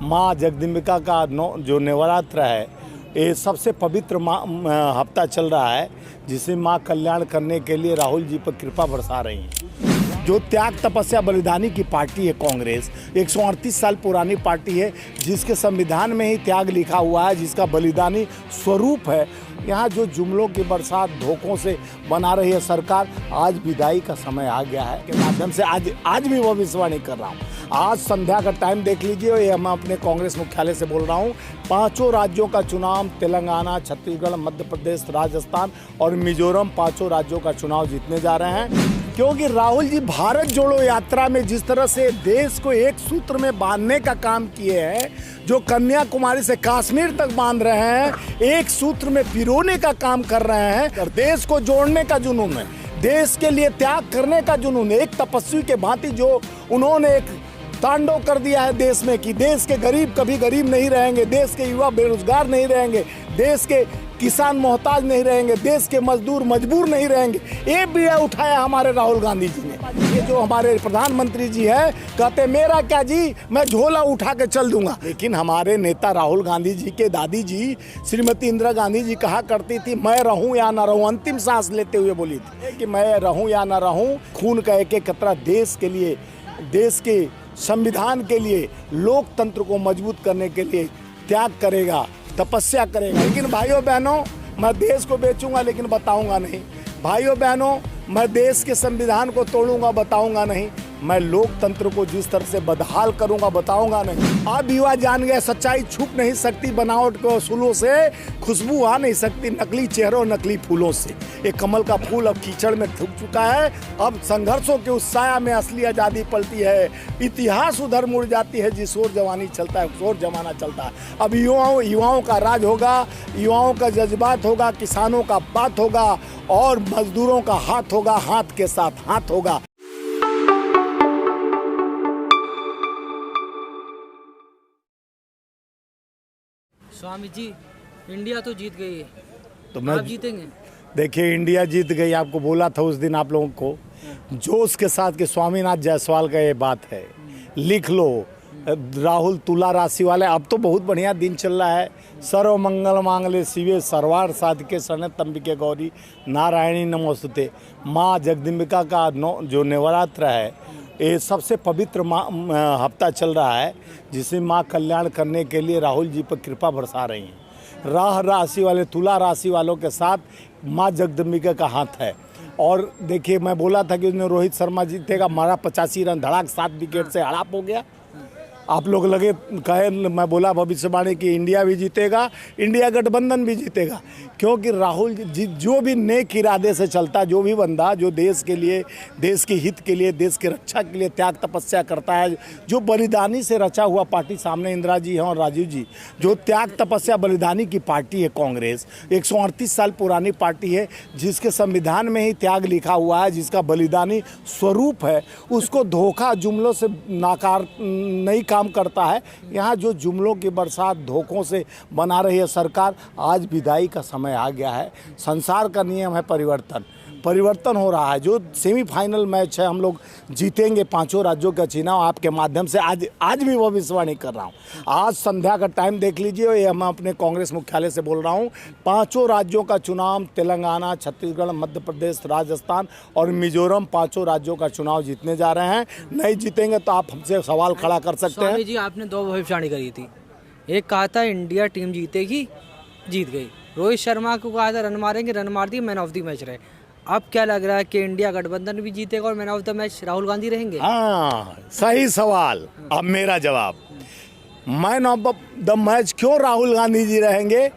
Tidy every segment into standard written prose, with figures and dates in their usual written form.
माँ जगदम्बिका का जो नवरात्र है, ये सबसे पवित्र हफ्ता चल रहा है, जिसे माँ कल्याण करने के लिए राहुल जी पर कृपा बरसा रही हैं। जो त्याग तपस्या बलिदानी की पार्टी है कांग्रेस, 138 साल पुरानी पार्टी है, जिसके संविधान में ही त्याग लिखा हुआ है, जिसका बलिदानी स्वरूप है। यहाँ जो जुमलों की बरसात धोखों से बना रही है सरकार, आज विदाई का समय आ गया है के माध्यम से आज भी भविष्यवाणी कर रहा हूँ। आज संध्या का टाइम देख लीजिए, ये मैं अपने कांग्रेस मुख्यालय से बोल रहा हूँ। 5 राज्यों का चुनाव, तेलंगाना, छत्तीसगढ़, मध्य प्रदेश, राजस्थान और मिजोरम, 5 राज्यों का चुनाव जीतने जा रहे हैं। क्योंकि राहुल जी भारत जोड़ो यात्रा में जिस तरह से देश को एक सूत्र में बांधने का काम किए हैं, जो कन्याकुमारी से कश्मीर तक बांध रहे हैं, एक सूत्र में पिरोने का काम कर रहे हैं। देश को जोड़ने का जुनून है, देश के लिए त्याग करने का जुनून है। एक तपस्वी के भांति जो उन्होंने एक तांडव कर दिया है देश में कि देश के गरीब कभी गरीब नहीं रहेंगे, देश के युवा बेरोजगार नहीं रहेंगे, देश के किसान मोहताज नहीं रहेंगे, देश के मजदूर मजबूर नहीं रहेंगे। ये भी उठाया हमारे राहुल गांधी जी ने। ये जो हमारे प्रधानमंत्री जी है, कहते मेरा क्या जी, मैं झोला उठा के चल दूंगा। लेकिन हमारे नेता राहुल गांधी जी के दादी जी श्रीमती इंदिरा गांधी जी कहा करती थी, मैं रहूं या ना रहूं, अंतिम सांस लेते हुए बोली थी कि मैं रहूं या ना रहूं, खून का एक एक कतरा देश के लिए, देश के संविधान के लिए, लोकतंत्र को मजबूत करने के लिए त्याग करेगा, तपस्या करेगा। लेकिन भाइयों बहनों, मैं देश को बेचूंगा लेकिन बताऊंगा नहीं। भाइयों बहनों, मैं देश के संविधान को तोड़ूंगा, बताऊंगा नहीं। मैं लोकतंत्र को जिस तरह से बदहाल करूंगा, बताऊंगा नहीं। अब युवा जान गए, सच्चाई छुप नहीं सकती बनावट के असूलों से, खुशबू आ नहीं सकती नकली चेहरों नकली फूलों से। एक कमल का फूल अब कीचड़ में थूक चुका है। अब संघर्षों के उस साया में असली आज़ादी पलती है। इतिहास उधर मुड़ जाती है, जिस ओर जवानी चलता है उस ओर जमाना चलता है। अब युवाओं का राज होगा, युवाओं का जज्बात होगा, किसानों का बात होगा और मजदूरों का हाथ होगा, हाथ के साथ हाथ होगा। स्वामी जी, इंडिया तो जीत गई है, तो मैं आप जीतेंगे? देखिए, इंडिया जीत गई। आपको बोला था उस दिन आप लोगों को जोश के साथ कि स्वामीनाथ जायसवाल का ये बात है, लिख लो। राहुल तुला राशि वाले, अब तो बहुत बढ़िया दिन चल रहा है। सर्व मंगल मांगल्ये शिवे सर्वार्थ साधिके शरण्य गौरी नारायणी नमोस्तुते। माँ जगदम्बिका का जो नवरात्र है, ये सबसे पवित्र हफ्ता चल रहा है, जिसे माँ कल्याण करने के लिए राहुल जी पर कृपा बरसा रही हैं। राशि वाले, तुला राशि वालों के साथ माँ जगदम्बिका का हाथ है। और देखिए, मैं बोला था कि उसने रोहित शर्मा जीतेगा, मारा 85 रन धड़ाक 7 विकेट से हड़ाप हो गया। आप लोग लगे कहे, मैं बोला भविष्यवाणी कि इंडिया भी जीतेगा, इंडिया गठबंधन भी जीतेगा। क्योंकि राहुल जी जो भी नेक इरादे से चलता, जो भी बंदा जो देश के लिए, देश के हित के लिए, देश की रक्षा के लिए त्याग तपस्या करता है, जो बलिदानी से रचा हुआ पार्टी, सामने इंदिरा जी हैं और राजीव जी, जो त्याग तपस्या बलिदानी की पार्टी है कांग्रेस, 138 साल पुरानी पार्टी है, जिसके संविधान में ही त्याग लिखा हुआ है, जिसका बलिदानी स्वरूप है, उसको धोखा जुमलों से नाकार नहीं काम करता है। यहाँ जो जुमलों की बरसात धोखों से बना रही है सरकार, आज विदाई का समय आ गया है। संसार का नियम है परिवर्तन हो रहा है। जो सेमीफाइनल मैच है, हम लोग जीतेंगे 5 राज्यों का चुनाव आपके माध्यम से आज भी भविष्यवाणी कर रहा हूँ। आज संध्या का टाइम देख लीजिए, ये मैं अपने कांग्रेस मुख्यालय से बोल रहा हूँ। 5 राज्यों का चुनाव, तेलंगाना, छत्तीसगढ़, मध्य प्रदेश, राजस्थान और मिजोरम, 5 राज्यों का चुनाव जीतने जा रहे हैं। नहीं जीतेंगे तो आप हमसे सवाल खड़ा कर सकते हैं। जी, आपने 2 भविष्यवाणी करी थी। एक कहा था इंडिया टीम जीतेगी, जीत गई। रोहित शर्मा को कहा था रन मारेंगे, रन मार दिए, मैन ऑफ द मैच रहे। अब क्या लग रहा है कि इंडिया गठबंधन भी जीतेगा और man of the match Rahul Gandhi रहेंगे? हाँ, सही सवाल। अब मेरा जवाब, मैन ऑफ द मैच क्यों राहुल गांधी जी रहेंगे?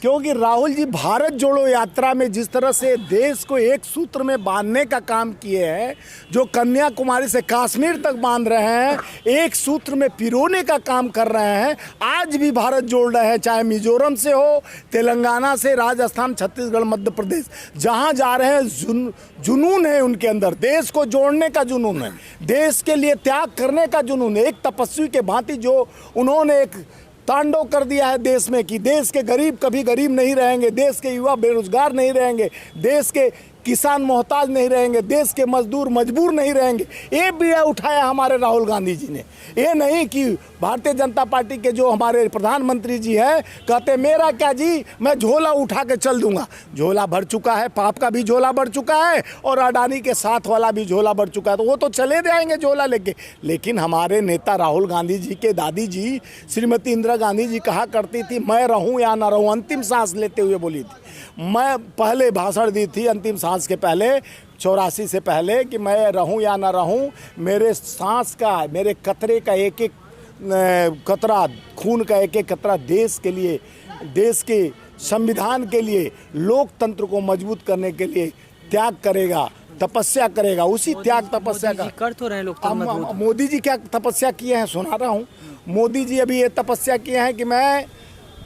क्योंकि राहुल जी भारत जोड़ो यात्रा में जिस तरह से देश को एक सूत्र में बांधने का काम किए हैं, जो कन्याकुमारी से कश्मीर तक बांध रहे हैं, एक सूत्र में पिरोने का काम कर रहे हैं। आज भी भारत जोड़ रहे हैं, चाहे मिजोरम से हो, तेलंगाना से, राजस्थान, छत्तीसगढ़, मध्य प्रदेश, जहां जा रहे हैं जुनून है उनके अंदर, देश को जोड़ने का जुनून है, देश के लिए त्याग करने का जुनून है। एक तपस्वी के भांति जो उन्होंने एक तांडव कर दिया है देश में कि देश के गरीब कभी गरीब नहीं रहेंगे, देश के युवा बेरोजगार नहीं रहेंगे, देश के किसान मोहताज नहीं रहेंगे, देश के मजदूर मजबूर नहीं रहेंगे। ये बीड़ा उठाया हमारे राहुल गांधी जी ने। ये नहीं कि भारतीय जनता पार्टी के जो हमारे प्रधानमंत्री जी हैं कहते मेरा क्या जी, मैं झोला उठा के चल दूंगा। झोला भर चुका है, पाप का भी झोला भर चुका है और अडानी के साथ वाला भी झोला भर चुका है, तो वो तो चले जाएंगे झोला लेके। लेकिन हमारे नेता राहुल गांधी जी के दादी जी श्रीमती इंदिरा गांधी जी कहा करती थी मैं रहूं या ना रहूं, अंतिम सांस लेते हुए बोली थी। मैं पहले भाषण दी थी अंतिम सांस के पहले 84 से पहले कि मैं रहूं या ना रहूं, मेरे सांस का, मेरे कतरे का एक एक कतरा, खून का एक एक कतरा देश के लिए, देश के संविधान के लिए, लोकतंत्र को मजबूत करने के लिए त्याग करेगा, तपस्या करेगा। उसी त्याग तपस्या का कर तो रहे लोग। मोदी जी क्या तपस्या किए हैं सुना रहा हूँ। मोदी जी अभी ये तपस्या किए हैं कि मैं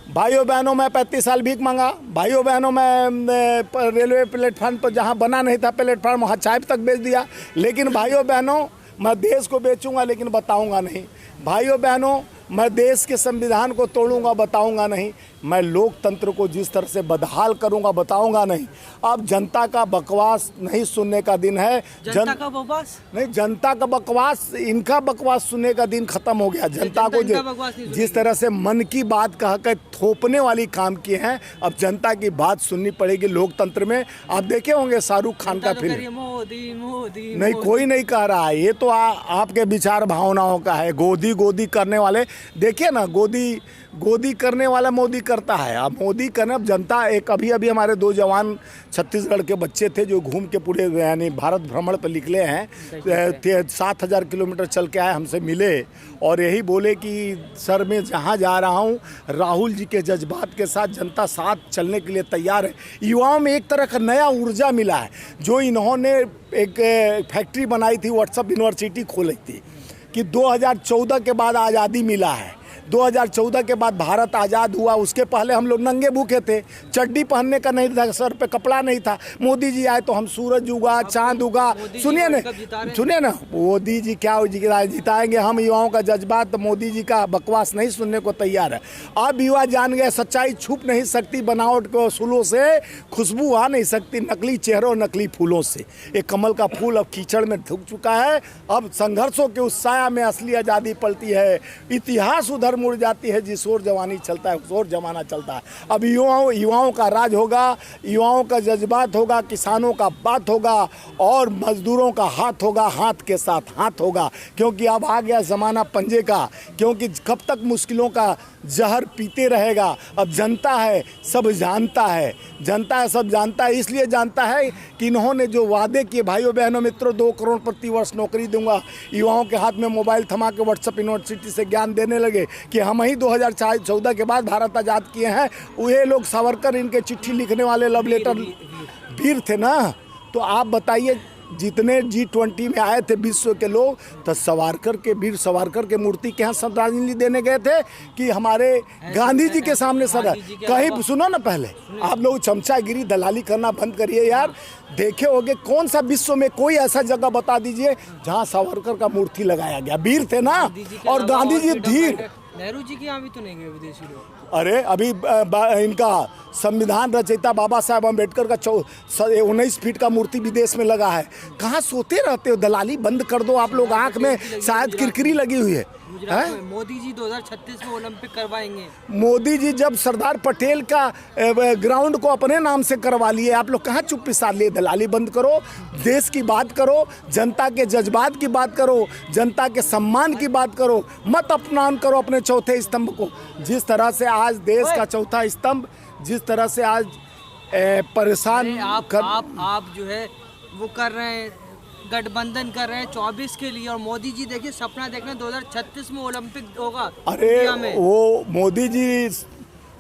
भाइयों बहनों में 35 साल भीख मांगा, भाइयों बहनों में रेलवे प्लेटफार्म पर जहाँ बना नहीं था प्लेटफार्म वहाँ चाय तक बेच दिया। लेकिन भाइयों बहनों मैं देश को बेचूंगा लेकिन बताऊंगा नहीं। भाइयों बहनों मैं देश के संविधान को तोड़ूंगा, बताऊंगा नहीं। मैं लोकतंत्र को जिस तरह से बदहाल करूंगा, बताऊंगा नहीं। अब जनता का बकवास नहीं सुनने का दिन है। जनता का बकवास नहीं, जनता का बकवास, इनका बकवास सुनने का दिन खत्म हो गया। जनता को जिस तरह से मन की बात कह कर थोपने वाली काम किए हैं, अब जनता की बात सुननी पड़ेगी लोकतंत्र में। आप देखे होंगे शाहरुख खान का फिल्म, मोदी मोदी नहीं कोई नहीं कह रहा है, ये तो आपके विचार भावनाओं का है। गोदी गोदी करने वाले देखिए ना, गोदी करने वाला मोदी करता है। अब मोदी करने, अब जनता एक अभी हमारे 2 जवान छत्तीसगढ़ के बच्चे थे जो घूम के पूरे यानी भारत भ्रमण पर निकले हैं, 7000 किलोमीटर चल के आए, हमसे मिले और यही बोले कि सर मैं जहाँ जा रहा हूँ राहुल जी के जज्बात के साथ जनता साथ चलने के लिए तैयार है। युवाओं में एक तरह का नया ऊर्जा मिला है। जो इन्होंने एक फैक्ट्री बनाई थी, व्हाट्सएप यूनिवर्सिटी खोली थी कि 2014 के बाद आज़ादी मिला है, 2014 के बाद भारत आज़ाद हुआ। उसके पहले हम लोग नंगे भूखे थे, चड्डी पहनने का नहीं था, सर पे कपड़ा नहीं था। मोदी जी आए तो हम सूरज उगा, चांद उगा। सुनिए ना, मोदी जी क्या जिताएंगे, हम युवाओं का जज्बात मोदी जी का बकवास नहीं सुनने को तैयार है। अब युवा जान गए सच्चाई छुप नहीं सकती, बनावट के फूलों से खुशबू आ नहीं सकती, नकली चेहरों नकली फूलों से। एक कमल का फूल अब कीचड़ में धुक चुका है। अब संघर्षों के उस साया में असली आज़ादी पलती है, इतिहास उधर मुड़ जाती है। जिस ओर जवानी चलता है उस ओर जमाना चलता है। अब युवाओं का राज होगा, युवाओं का जज्बात होगा, किसानों का बात होगा और मजदूरों का हाथ होगा, हाथ के साथ हाथ होगा। क्योंकि अब आ गया ज़माना पंजे का, क्योंकि कब तक मुश्किलों का जहर पीते रहेगा। अब जनता है, सब जानता है, जनता है, सब जानता है। इसलिए जानता है कि इन्होंने जो वादे किए, भाइयों बहनों मित्रों 2 करोड़ प्रति वर्ष नौकरी दूंगा, युवाओं के हाथ में मोबाइल थमा के व्हाट्सएप यूनिवर्सिटी से ज्ञान देने लगे कि हम ही 2014 के बाद भारत आज़ाद किए हैं। ये लोग सावरकर इनके चिट्ठी लिखने वाले लव लेटर वीर थे ना। तो आप बताइए जितने G20 में आए थे विश्व के लोग, तो सावरकर के, वीर सावरकर के मूर्ति के यहाँ श्रद्धांजलि देने गए थे कि हमारे गांधी जी के सामने सदा कहीं। सुनो ना, पहले आप लोग चमचागिरी दलाली करना बंद करिए यार। देखे होंगे कौन सा विश्व में कोई ऐसा जगह बता दीजिए जहाँ सावरकर का मूर्ति लगाया गया। वीर थे ना, और गांधी जी धीर। नेहरू जी के यहाँ भी तो नहीं गए विदेशी लोग। अरे अभी इनका संविधान रचयिता बाबा साहब अम्बेडकर का 19 फीट का मूर्ति विदेश में लगा है। कहाँ सोते रहते हो, दलाली बंद कर दो आप लोग। आंख में शायद किरकिरी लगी हुई है। मोदी जी 2036 में ओलंपिक करवाएंगे। मोदी जी जब सरदार पटेल का ग्राउंड को अपने नाम से करवा लिए, आप लोग कहाँ चुप्पी साध लिए। दलाली बंद करो, देश की बात करो, जनता के जज्बात की बात करो, जनता के सम्मान की बात करो, मत अपमान करो अपने चौथे स्तंभ को। जिस तरह से आज देश का चौथा स्तंभ, जिस तरह से आज परेशान आप जो है वो कर रहे हैं, गठबंधन कर रहे हैं 24 के लिए, और मोदी जी देखिए सपना देख रहे हैं 2036 में ओलंपिक होगा। अरे वो मोदी जी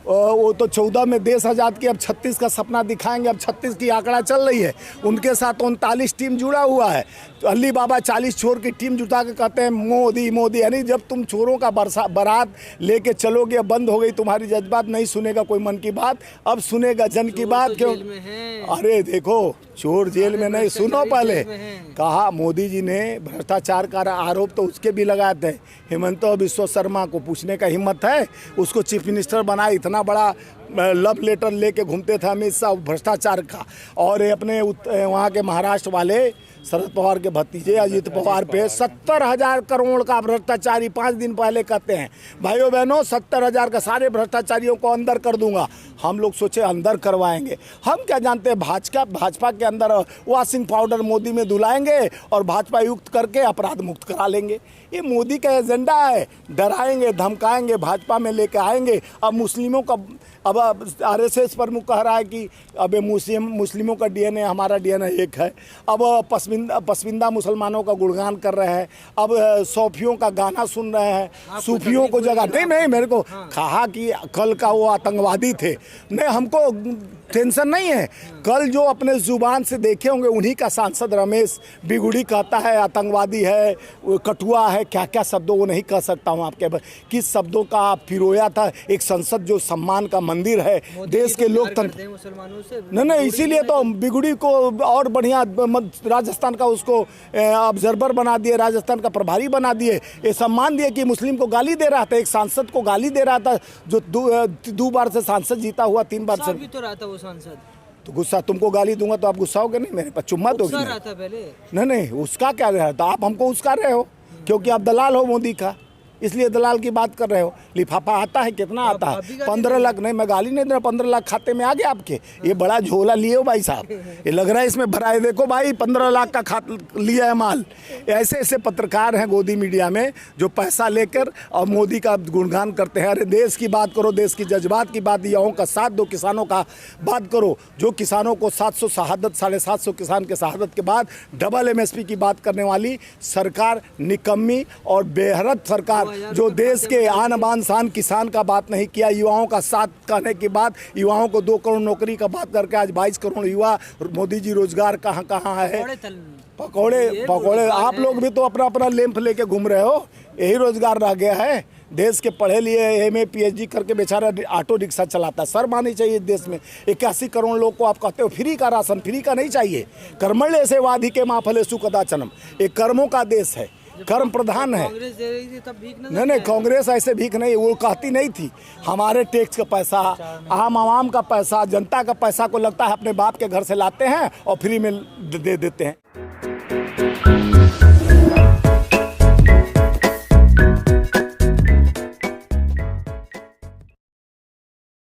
वो तो 14 में देश आज़ाद किया, अब 36 का सपना दिखाएंगे। अब 36 की आंकड़ा चल रही है, उनके साथ 39 टीम जुड़ा हुआ है। तो अली बाबा 40 चोर की टीम जुटा के कहते हैं मोदी मोदी। यानी जब तुम चोरों का बारात लेके चलोगे, बंद हो गई तुम्हारी जज्बात, नहीं सुनेगा कोई मन की बात, अब सुनेगा जन की बात। क्यों? अरे देखो, चोर जेल में नहीं, सुनो पहले कहा मोदी जी ने भ्रष्टाचार का आरोप तो उसके भी लगाए थे। हेमंत बिश्व शर्मा को पूछने का हिम्मत है, उसको चीफ मिनिस्टर बनाया। इतना बड़ा लव लेटर लेके घूमते थे अमित शाह भ्रष्टाचार का, और ये अपने वहाँ के महाराष्ट्र वाले शरद पवार के भतीजे अजित पवार पे 70,000 करोड़ का भ्रष्टाचारी 5 दिन पहले कहते हैं। भाइयों बहनों, 70,000 का सारे भ्रष्टाचारियों को अंदर कर दूंगा। हम लोग सोचे अंदर करवाएंगे, हम क्या जानते हैं भाजपा के अंदर वॉशिंग पाउडर मोदी में धुलाएंगे और भाजपा युक्त करके अपराध मुक्त करा लेंगे। ये मोदी का एजेंडा है, डराएंगे धमकाएंगे, भाजपा में लेके आएंगे। अब मुस्लिमों का, अब आरएसएस प्रमुख कह रहा है कि अब मुस्लिमों का डीएनए हमारा डीएनए एक है। अब पसमिंदा मुसलमानों का गुणगान कर रहे हैं, अब सूफियों का गाना सुन रहे हैं, सूफियों को जगह नहीं मेरे को कहा कि कल का वो आतंकवादी थे। नहीं, हमको टेंशन नहीं है। कल जो अपने जुबान से देखे होंगे उन्हीं का सांसद रमेश बिगुड़ी कहता है आतंकवादी है, कठुआ है, क्या क्या शब्दों वो नहीं कह सकता हूँ आपके, किस शब्दों का आप पिरोया था। एक संसद जो सम्मान का मंदिर है, देश के लोकतंत्र मुसलमानों से नहीं, इसीलिए तो बिगुड़ी को और बढ़िया राजस्थान का उसको ऑब्जर्वर बना दिए, राजस्थान का प्रभारी बना दिए, ये सम्मान दिए कि मुस्लिम को गाली दे रहा था, एक सांसद को गाली दे रहा था जो 2 बार से सांसद जीता हुआ, 3 बार से भी तो रहा था वो सांसद। तो गुस्सा तुमको गाली दूंगा तो आप गुस्सा होगे नहीं, मेरे पास चुम्मा दोगे रहा था पहले। नहीं, उसका क्या रहा था, आप हमको उसका रहे हो क्योंकि आप दलाल हो मोदी का, इसलिए दलाल की बात कर रहे हो। लिफाफा आता है, कितना आता है? 15 लाख। नहीं, मैं गाली नहीं दे रहा, 15 लाख खाते में आ गया आपके। ये बड़ा झोला लिए हो भाई साहब, ये लग रहा है इसमें भरा है। देखो भाई, 15 लाख का खाता लिया है माल। ऐसे ऐसे पत्रकार हैं गोदी मीडिया में जो पैसा लेकर और मोदी का गुणगान करते हैं। अरे देश की बात करो, देश की जज्बात की बात, युवाओं का साथ दो, किसानों का बात करो। जो किसानों को 700 शहादत, 750 किसान के शहादत के बाद डबल MSP की बात करने वाली सरकार निकम्मी और बेहरत सरकार, जो देश के आन बान शान किसान का बात नहीं किया, युवाओं का साथ कहने के बाद युवाओं को 2 करोड़ नौकरी का बात करके आज 22 करोड़ युवा, मोदी जी रोजगार कहाँ कहाँ है। पकौड़े आप लोग भी तो अपना अपना लेम्प लेके घूम रहे हो, यही रोजगार रह गया है। देश के पढ़े लिए MA PhD करके बेचारा ऑटो रिक्शा चलाता है। शर्म आनी चाहिए देश में। 81 करोड़ लोग को आप कहते हो फ्री का राशन, फ्री का नहीं चाहिए। कर्मण्य से वाधिके मां फलेषु कदाचनम, एक कर्मों का देश है, कर्म प्रधान है। नहीं, कांग्रेस ऐसे भीख नहीं, वो कहती नहीं थी। हमारे टैक्स का पैसा, आम का पैसा, जनता का पैसा को लगता है अपने बाप के घर से लाते हैं और फ्री में दे देते हैं।